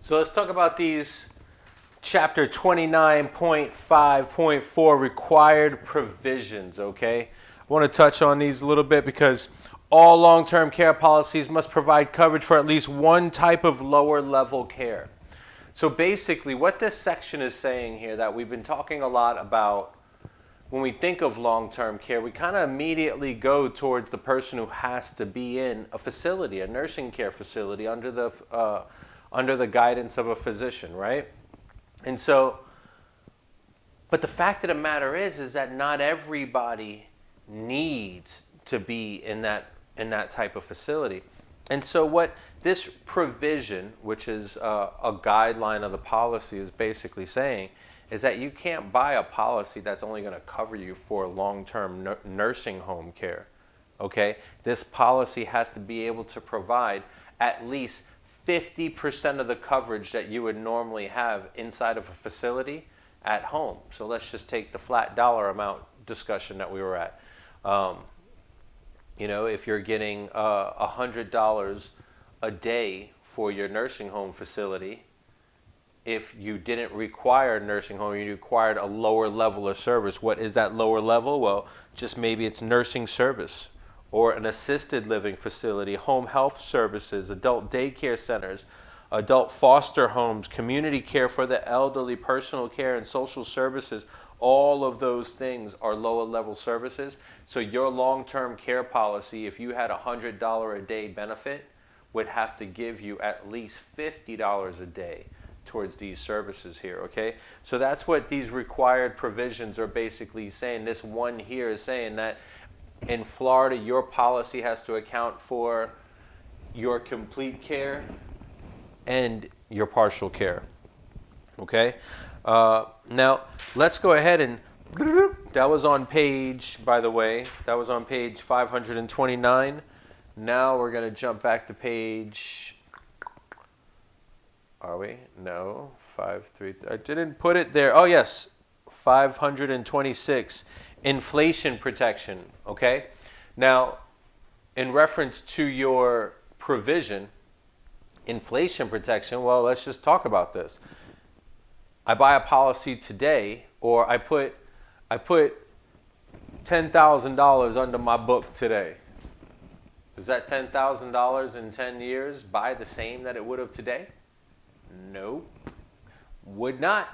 So let's talk about these chapter 29.5.4 required provisions, okay? I want to touch on these a little bit because all long-term care policies must provide coverage for at least one type of lower level care. So basically what this section is saying here that we've been talking a lot about when we think of long-term care, we kind of immediately go towards the person who has to be in a facility, a nursing care facility under the guidance of a physician, right? And so, but the fact of the matter is that not everybody needs to be in that type of facility. And so what this provision, which is a guideline of the policy, is basically saying is that you can't buy a policy that's only going to cover you for long-term nursing home care, okay? This policy has to be able to provide at least 50% of the coverage that you would normally have inside of a facility at home. So let's just take the flat dollar amount discussion that we were at. If you're getting $100 a day for your nursing home facility, if you didn't require a nursing home, you required a lower level of service. What is that lower level? Well, just maybe it's nursing service or an assisted living facility, home health services, adult daycare centers, adult foster homes, community care for the elderly, personal care, and social services. All of those things are lower level services. So your long-term care policy, if you had a $100 a day benefit, would have to give you at least $50 a day towards these services here, okay? So that's what these required provisions are basically saying. This one here is saying that in Florida, your policy has to account for your complete care and your partial care, okay? Now, let's go ahead and, that was on page, by the way, that was on page 529. Now we're going to jump back to page, are we? No, 53. I didn't put it there. Oh, yes, 526, inflation protection, okay? Now, in reference to your provision, inflation protection, well, let's just talk about this. I buy a policy today, or I put $10,000 under my book today. Does that $10,000 in 10 years buy the same that it would have today? No. Would not.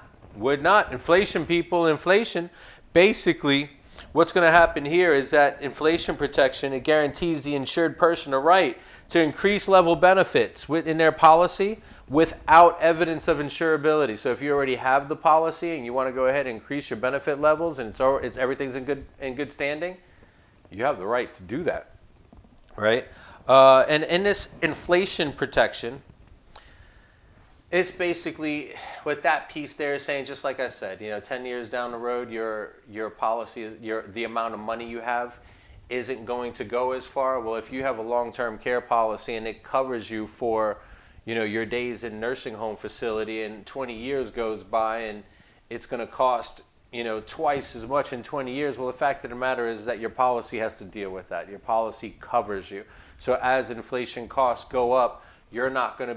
Inflation, people, inflation. Basically, what's going to happen here is that inflation protection, it guarantees the insured person a right to increase level benefits within their policy without evidence of insurability. So if you already have the policy and you want to go ahead and increase your benefit levels and it's everything's in good standing, you have the right to do that, right? And in this inflation protection, it's basically what that piece there is saying, just like I said, 10 years down the road, your policy, the amount of money you have isn't going to go as far. Well, if you have a long-term care policy and it covers you for, your days in nursing home facility, and 20 years goes by and it's going to cost, twice as much in 20 years. Well, the fact of the matter is that your policy has to deal with that. Your policy covers you. So as inflation costs go up, you're not going to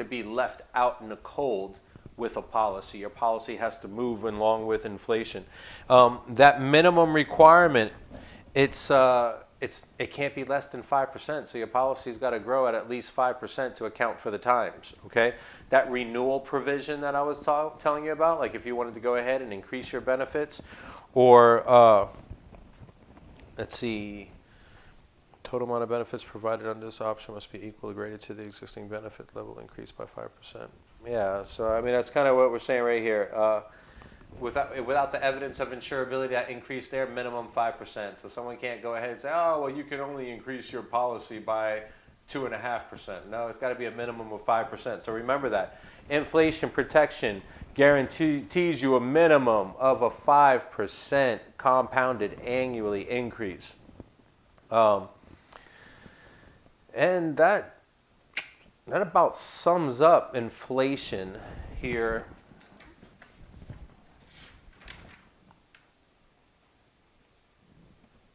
be left out in the cold with a policy. Your policy has to move along with inflation. That minimum requirement, it can't be less than 5%. So your policy's got to grow at least 5% to account for the times. Okay, that renewal provision that I was telling you about, like if you wanted to go ahead and increase your benefits, or let's see. Total amount of benefits provided under this option must be equal or greater to the existing benefit level increased by 5%. Yeah, so I mean that's kind of what we're saying right here. Without the evidence of insurability, that increase there, minimum 5%. So someone can't go ahead and say, oh, well, you can only increase your policy by 2.5%. No, it's got to be a minimum of 5%. So remember that. Inflation protection guarantees you a minimum of a 5% compounded annually increase. And that about sums up inflation here.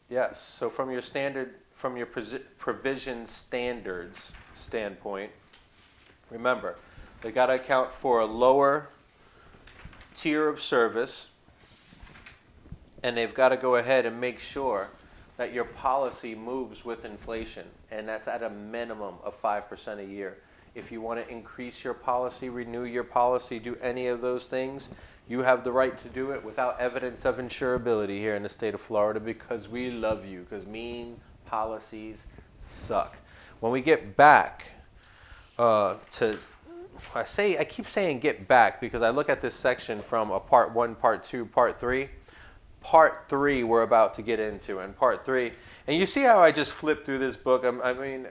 Yes, so from your provision standards standpoint, remember, They got to account for a lower tier of service, and they've got to go ahead and make sure that your policy moves with inflation, and that's at a minimum of 5% a year. If you want to increase your policy, renew your policy, do any of those things, you have the right to do it without evidence of insurability here in the state of Florida, because we love you, because mean policies suck. When we get back I keep saying get back because I look at this section from a part 1, part 2, part 3. Part 3 we're about to get into, and part 3, and you see how I just flipped through this book. I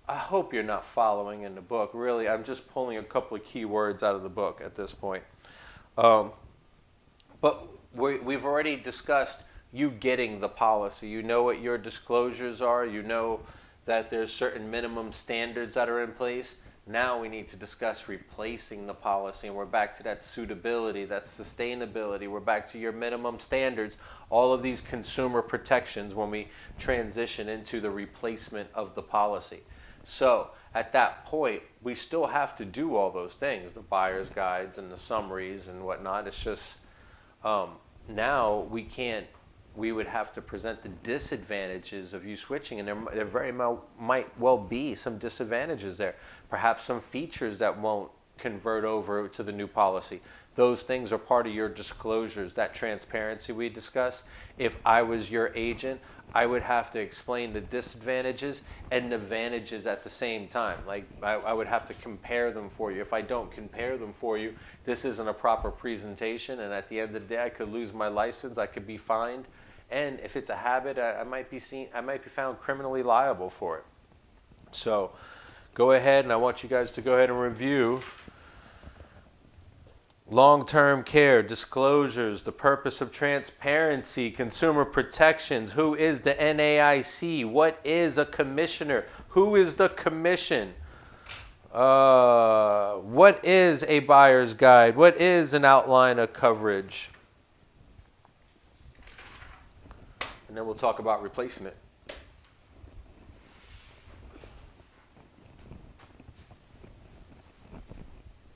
hope you're not following in the book. Really, I'm just pulling a couple of key words out of the book at this point. But we've already discussed you getting the policy. You know what your disclosures are. You know that there's certain minimum standards that are in place. Now we need to discuss replacing the policy, and we're back to that suitability, that sustainability. We're back to your minimum standards, all of these consumer protections when we transition into the replacement of the policy. So at that point, we still have to do all those things, the buyer's guides and the summaries and whatnot. It's just now we would have to present the disadvantages of you switching, and there very might well be some disadvantages there. Perhaps some features that won't convert over to the new policy. Those things are part of your disclosures, that transparency we discussed. If I was your agent, I would have to explain the disadvantages and the advantages at the same time. Like I would have to compare them for you. If I don't compare them for you, this isn't a proper presentation, and at the end of the day, I could lose my license, I could be fined, and if it's a habit, I might be found criminally liable for it. So go ahead, and I want you guys to go ahead and review long-term care, disclosures, the purpose of transparency, consumer protections, who is the NAIC, what is a commissioner, who is the commission, what is a buyer's guide, what is an outline of coverage, and then we'll talk about replacing it.